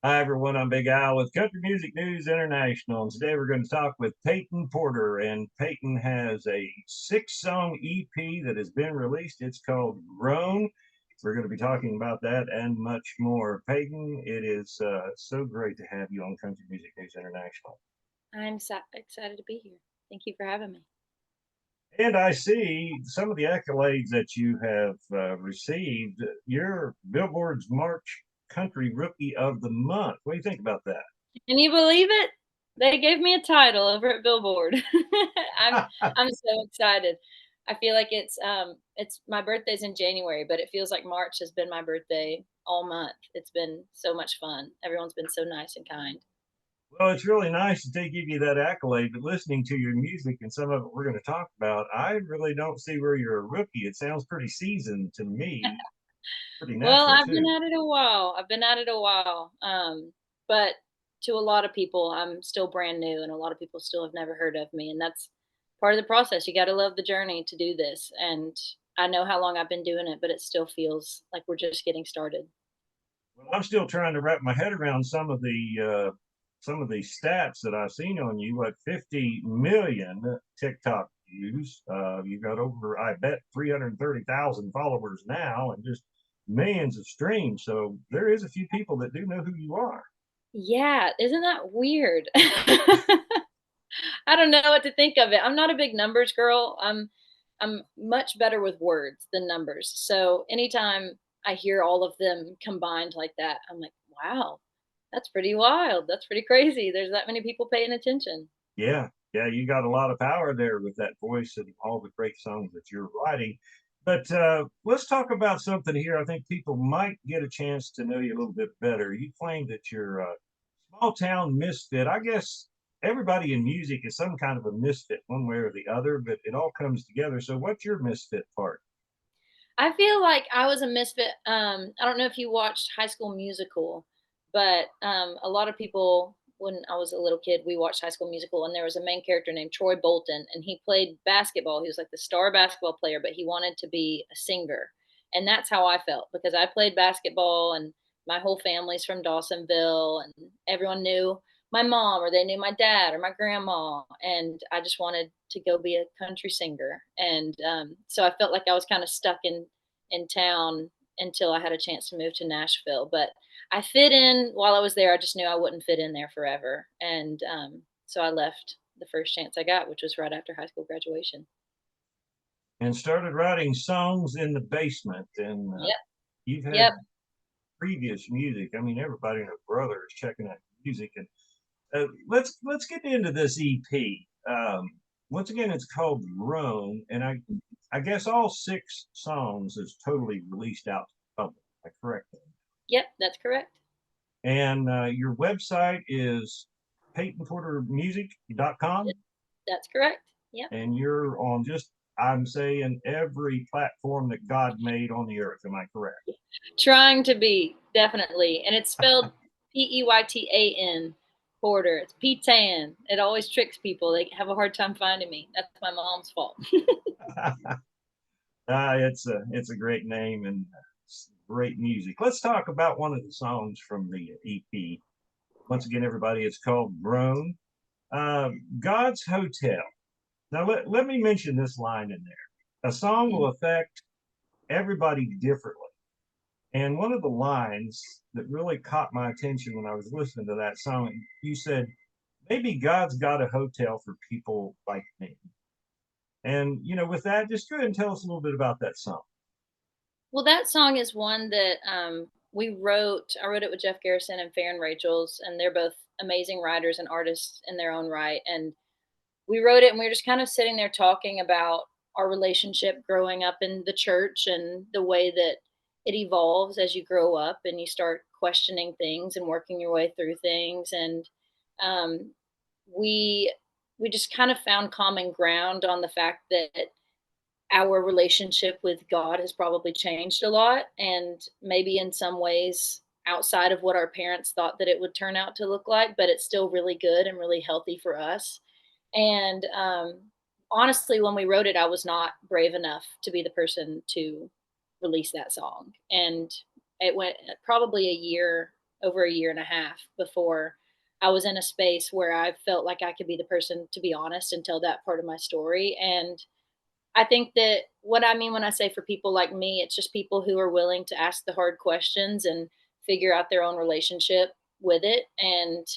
Hi, everyone. I'm Big Al with Country Music News International. And today we're going to talk with Peytan Porter. And Peyton has a 6-song EP that has been released. It's called Grown. We're going to be talking about that and much more. Peyton, it is so great to have you on Country Music News International. I'm excited to be here. Thank you for having me. And I see some of the accolades that you have received. You're Billboard's March Country Rookie of the Month. What do you think about that? Can you believe it? They gave me a title over at Billboard. I'm I'm so excited. I feel like it's my birthday's in January, but it feels like March has been my birthday all month. It's been so much fun. Everyone's been so nice and kind. Well, it's really nice that they give you that accolade, but listening to your music and some of it we're going to talk about, I really don't see where you're a rookie. It sounds pretty seasoned to me, pretty Well, natural I've been too. at it a while. I've been at it a while. But to a lot of people, I'm still brand new, and a lot of people still have never heard of me. And that's part of the process. You got to love the journey to do this. And I know how long I've been doing it, but it still feels like we're just getting started. Well, I'm still trying to wrap my head around some of the stats that I've seen on you. Like 50 million TikTok views. You got over, I bet, 330,000 followers now, and just millions of streams. So there is a few people that do know who you are. Yeah, isn't that weird? I don't know what to think of it. I'm not a big numbers girl. I'm much better with words than numbers. So anytime I hear all of them combined like that, I'm like, wow, that's pretty wild. That's pretty crazy. There's that many people paying attention. Yeah, yeah, you got a lot of power there with that voice and all the great songs that you're writing. But let's talk about something here. I think people might get a chance to know you a little bit better. You claim that you're a small town misfit. I guess everybody in music is some kind of a misfit, one way or the other, but it all comes together. So, what's your misfit part? I feel like I was a misfit. I don't know if you watched High School Musical, but a lot of people, when I was a little kid, we watched High School Musical, and there was a main character named Troy Bolton, and he played basketball. He was like the star basketball player, but he wanted to be a singer. And that's how I felt because I played basketball, and my whole family's from Dawsonville, and everyone knew my mom or they knew my dad or my grandma, and I just wanted to go be a country singer. And so I felt like I was kind of stuck in town until I had a chance to move to Nashville. But I fit in while I was there. I just knew I wouldn't fit in there forever, and so I left the first chance I got, which was right after high school graduation. And started writing songs in the basement. And Yep. you've Yep. had previous music. I mean, everybody and their brother is checking out music. And let's get into this EP. Once again, it's called Grown, and I guess all 6 songs is totally released out to the public. Am I correct? Yep. That's correct. And your website is PeytonPorterMusic.com, That's correct. Yep. and you're on just, I'm saying, every platform that God made on the earth. Am I correct? Trying to be, definitely. And it's spelled Peytan Porter. It's Peytan. It always tricks people. They have a hard time finding me. That's my mom's fault. It's a great name and great music. Let's talk about one of the songs from the EP. Once again, everybody, it's called Grown. God's Hotel. Now, let me mention this line in there. A song will affect everybody differently. And one of the lines that really caught my attention when I was listening to that song, you said, maybe God's got a hotel for people like me. And, with that, just go ahead and tell us a little bit about that song. Well, that song is one that we wrote. I wrote it with Jeff Garrison and Farron Rachels, and they're both amazing writers and artists in their own right. And we wrote it, and we were just kind of sitting there talking about our relationship growing up in the church and the way that it evolves as you grow up and you start questioning things and working your way through things. And um, we we just kind of found common ground on the fact that our relationship with God has probably changed a lot, and maybe in some ways outside of what our parents thought that it would turn out to look like, but it's still really good and really healthy for us. And honestly, when we wrote it, I was not brave enough to be the person to release that song. And it went probably a year. over a year and a half before I was in a space where I felt like I could be the person to be honest and tell that part of my story. And I think that what I mean when I say for people like me, it's just people who are willing to ask the hard questions and figure out their own relationship with it and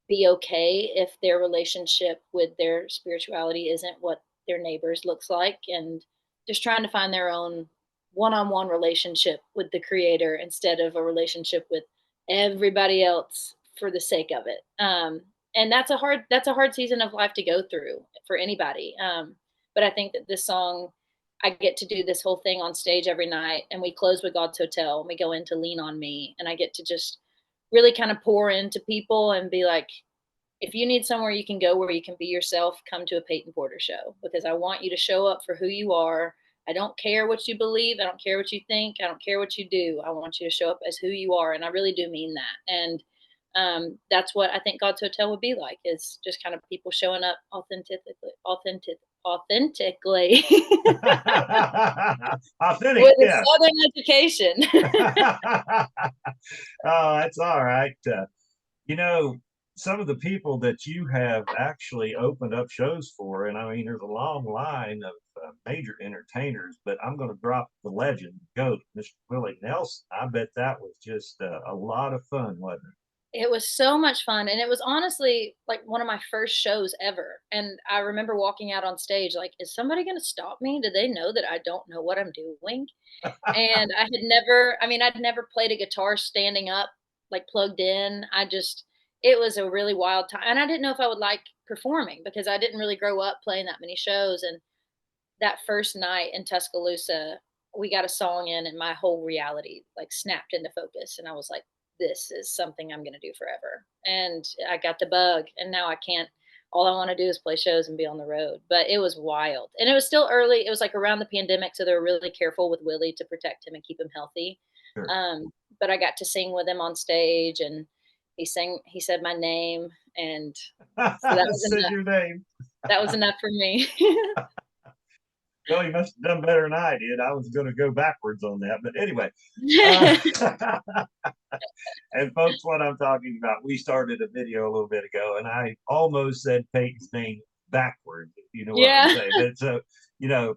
be okay if their relationship with their spirituality isn't what their neighbors looks like, and just trying to find their own one-on-one relationship with the creator instead of a relationship with everybody else for the sake of it. And that's a hard season of life to go through for anybody. But I think that this song, I get to do this whole thing on stage every night, and we close with God's Hotel, and we go into Lean on Me, and I get to just really kind of pour into people and be like, if you need somewhere you can go where you can be yourself, come to a Peytan Porter show, because I want you to show up for who you are. I don't care what you believe. I don't care what you think. I don't care what you do. I want you to show up as who you are. And I really do mean that. And that's what I think God's Hotel would be like, is just kind of people showing up authentically Authentic, with a yeah. Southern education. Oh, that's all right. You know, some of the people that you have actually opened up shows for, and I mean, there's a long line of major entertainers, but I'm going to drop the legend, GOAT, Mr. Willie Nelson. I bet that was just a lot of fun, wasn't it? It was so much fun, and it was honestly, like, one of my first shows ever, and I remember walking out on stage like, "Is somebody gonna stop me? Do they know that I don't know what I'm doing?" And I'd never played a guitar standing up, like, plugged in. It was a really wild time, and I didn't know if I would like performing because I didn't really grow up playing that many shows, and that first night in Tuscaloosa, we got a song in and my whole reality like snapped into focus. And I was like, this is something I'm going to do forever. And I got the bug, and now I can't. All I want to do is play shows and be on the road. But it was wild. And it was still early. It was like around the pandemic. So they were really careful with Willie to protect him and keep him healthy. Sure. But I got to sing with him on stage, and he said my name. And so that was Said enough. your name. That was enough for me. Well, you must have done better than I did. I was going to go backwards on that, but anyway. Uh, and folks, what I'm talking about, we started a video a little bit ago, and I almost said Peyton's name backwards, if you know what I'm Yeah. saying. But so,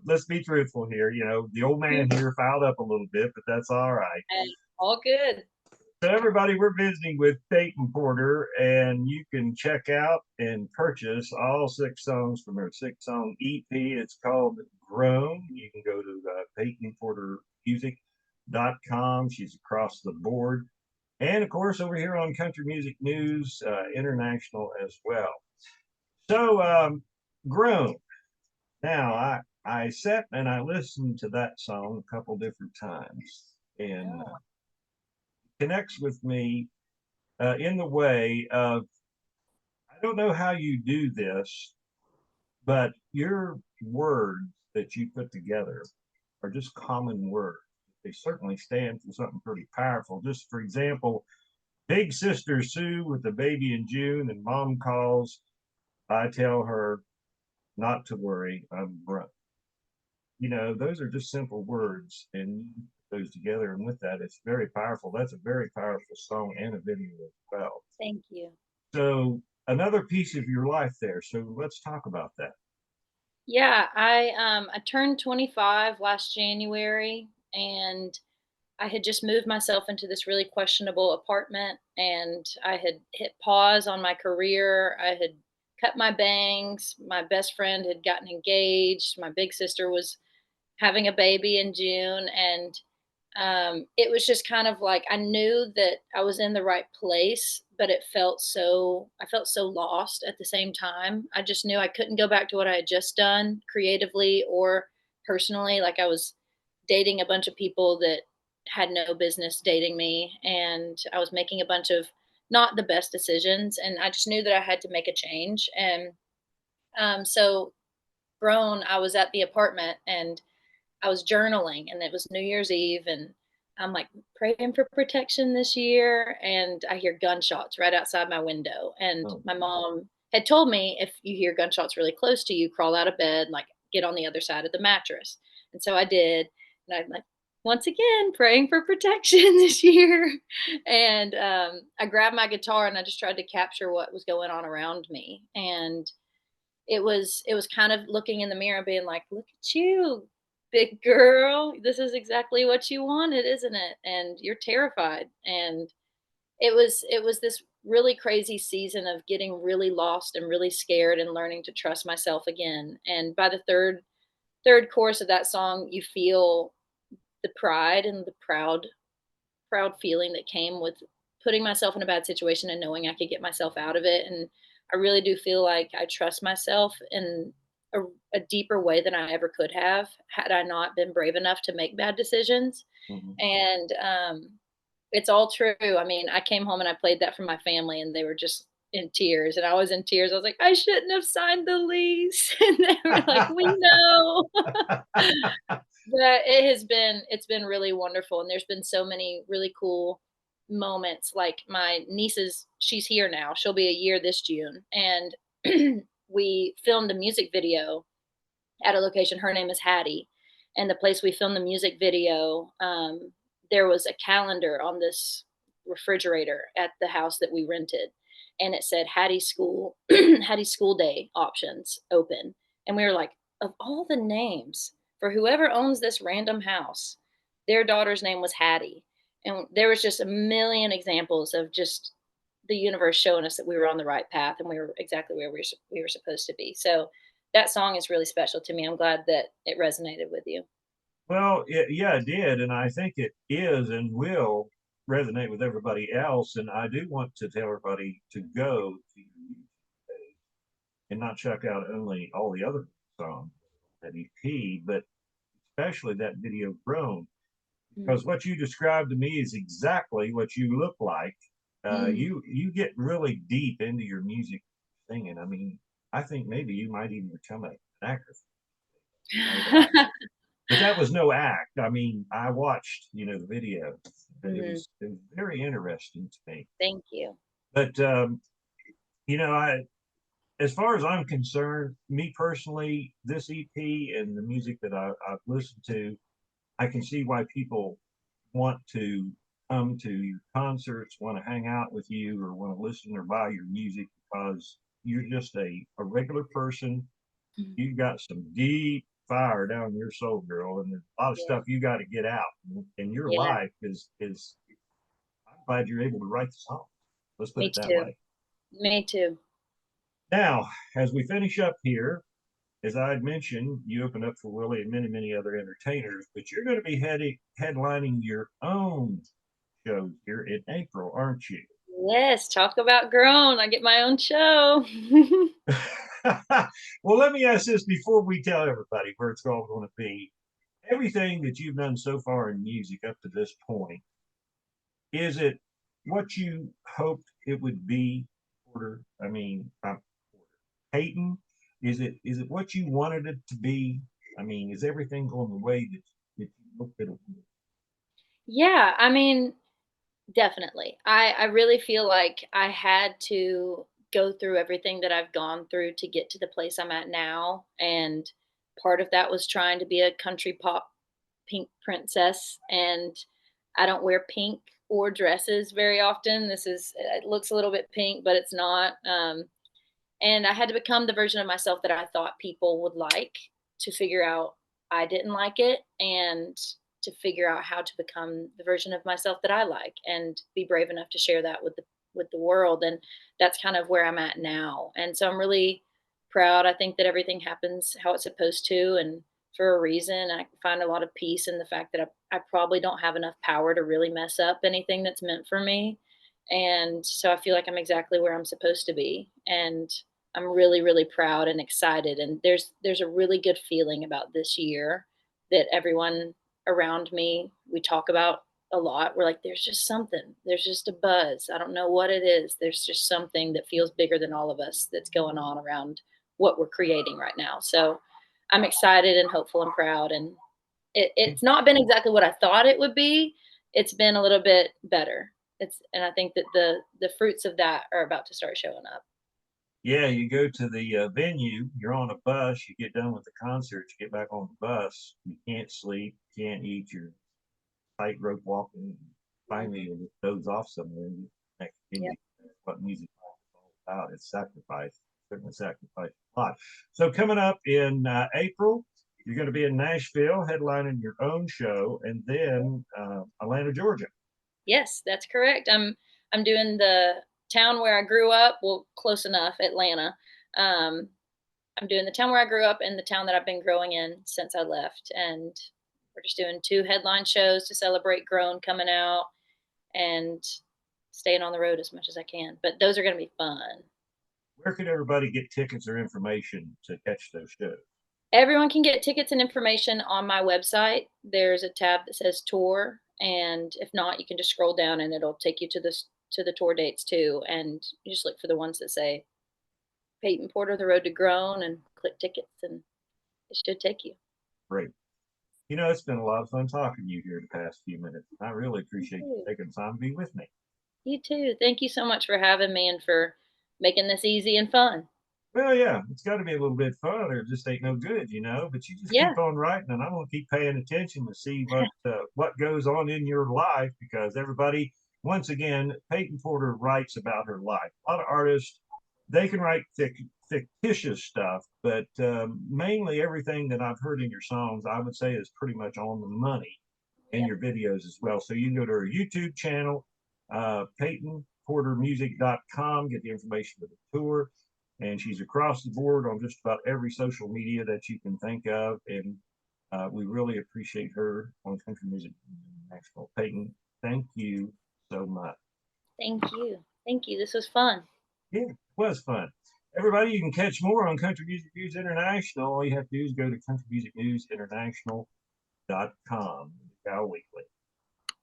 let's be truthful here. The old man here fouled up a little bit, but that's all right. Hey, all good. So, everybody, we're visiting with Peytan Porter, and you can check out and purchase all 6 songs from her 6-song EP. It's called Grown. You can go to PeytanPorterMusic.com. She's across the board. And of course, over here on Country Music News International as well. So, Grown. Now, I sat and I listened to that song a couple different times, and connects with me in the way of, I don't know how you do this, but your words that you put together are just common words. They certainly stand for something pretty powerful. Just for example, Big Sister Sue with the baby in June, and mom calls. I tell her not to worry, I'm broke. Those are just simple words, and those together, and with that, it's very powerful. That's a very powerful song and a video as well. Thank you. So another piece of your life there. So let's talk about that. Yeah, I turned 25 last January, and I had just moved myself into this really questionable apartment, and I had hit pause on my career. I had cut my bangs. My best friend had gotten engaged. My big sister was having a baby in June, and it was just kind of like I knew that I was in the right place, but I felt so lost at the same time. I just knew I couldn't go back to what I had just done creatively or personally. Like I was dating a bunch of people that had no business dating me, and I was making a bunch of not the best decisions, and I just knew that I had to make a change. And so grown, I was at the apartment and I was journaling, and it was New Year's Eve, and I'm like praying for protection this year, and I hear gunshots right outside my window. And Oh, my mom had told me, if you hear gunshots really close to you, crawl out of bed, like get on the other side of the mattress. And so I did, and I like once again, praying for protection this year. And I grabbed my guitar and I just tried to capture what was going on around me. And it was kind of looking in the mirror and being like, "Look at you, big girl. This is exactly what you wanted, isn't it? And you're terrified." And it was this really crazy season of getting really lost and really scared and learning to trust myself again. And by the third chorus of that song, you feel the pride and the proud feeling that came with putting myself in a bad situation and knowing I could get myself out of it. And I really do feel like I trust myself in a, a deeper way than I ever could have had I not been brave enough to make bad decisions. Mhm. And it's all true. I mean, I came home and I played that for my family, and they were just in tears, and I was in tears. I was like, "I shouldn't have signed the lease," and they were like, "We know." But it's been really wonderful, and there's been so many really cool moments. Like my niece's, she's here now. She'll be a year this June, and we filmed a music video at a location. Her name is Hattie, and the place we filmed the music video, there was a calendar on this refrigerator at the house that we rented, and it said Hattie School, Hattie School Day options open, and we were like, of all the names for whoever owns this random house, their daughter's name was Hattie, and there was just a million examples of just the universe showing us that we were on the right path and we were exactly where we were supposed to be. So that song is really special to me. I'm glad that it resonated with you. Well, yeah, it did, and I think it is and will resonate with everybody else. And I do want to tell everybody to go to your YouTube page and not check out only all the other songs, that EP, but especially that video "Grown," because Mm. what you described to me is exactly what you look like. Mm. You get really deep into your music singing. I mean, I think maybe you might even become an actor. Know that. But that was no act. I mean, I watched, the video. Mhm. It was very interesting to me. Thank you. But I as far as I'm concerned, me personally, this EP and the music that I've listened to, I can see why people want to come to your concerts, want to hang out with you, or want to listen or buy your music because you're just a regular person. Mhm. You got some deep fire down your soul, girl, and there's a lot of Yeah. stuff you got to get out. And your Yeah. life is. I'm glad you're able to write the song. Let's put Me it that too. way. Me too. Now, as we finish up here, as I had mentioned, you opened up for Willie and many, many other entertainers, but you're going to be headlining your own shows here in April, aren't you? Yes. Talk about grown. I get my own show. Well, let me ask this before we tell everybody where it's all going to be. Everything that you've done so far in music up to this point, is it what you hoped it would be, Porter? I mean, Peyton, is it what you wanted it to be? I mean, is everything going the way that you hoped it would? Yeah. I mean, definitely. I really feel like I had to go through everything that I've gone through to get to the place I'm at now, and part of that was trying to be a country pop pink princess, and I don't wear pink or dresses very often. It looks a little bit pink, but it's not. And I had to become the version of myself that I thought people would like, to figure out I didn't like it, and to figure out how to become the version of myself that I like and be brave enough to share that with the world. And that's kind of where I'm at now. And so I'm really proud. I think that everything happens how it's supposed to and for a reason. I find a lot of peace in the fact that I probably don't have enough power to really mess up anything that's meant for me. And so I feel like I'm exactly where I'm supposed to be. And I'm really, really proud and excited. And there's a really good feeling about this year that everyone around me we talk about a lot. We're like, there's just something. There's just a buzz. I don't know what it is. There's just something that feels bigger than all of us that's going on around what we're creating right now. So I'm excited and hopeful and proud. And it's not been exactly what I thought it would be. It's been a little bit better. And I think that the fruits of that are about to start showing up. Yeah, you go to the venue, you're on a bus, you get done with the concert, you get back on the bus, you can't sleep, can't eat, you're tightrope walking. Finally, you just doze off somewhere and next thing Yep. what music is all about. It's sacrifice, certainly sacrifice a lot. So coming up in April, you're going to be in Nashville, headlining your own show, and then Atlanta, Georgia. Yes, that's correct. I'm doing the town where I grew up, well, close enough, Atlanta. Um, I'm doing the town where I grew up and the town that I've been growing in since I left. And we're just doing 2 headline shows to celebrate Grown coming out and staying on the road as much as I can. But those are going to be fun. Where can everybody get tickets or information to catch those shows? Everyone can get tickets and information on my website. There's a tab that says tour, and if not, you can just scroll down and it'll take you to the tour dates too. And you just look for the ones that say Peytan Porter, The Road to Grown, and click tickets, and it should take you. Great. You know, it's been a lot of fun talking to you here the past few minutes. I really appreciate you You taking time to be with me. You too. Thank you so much for having me and for making this easy and fun. Well, yeah, it's got to be a little bit fun, or it just ain't no good, you know. But you just Yeah. keep on writing, and I'm gonna keep paying attention to see what goes on in your life, because everybody, once again, Peytan Porter writes about her life. A lot of artists, they can write fictitious stuff, but mainly everything that I've heard in your songs, I would say, is pretty much on the money in Yeah. your videos as well. So you can go to her YouTube channel, PeytanPorterMusic.com, get the information for the tour. And she's across the board on just about every social media that you can think of. And we really appreciate her on Country Music International. Peytan, thank you so much. Thank you. Thank you. This was fun. Yeah, it was fun. Everybody, you can catch more on Country Music News International. All you have to do is go to countrymusicnewsinternational.com. Weekly.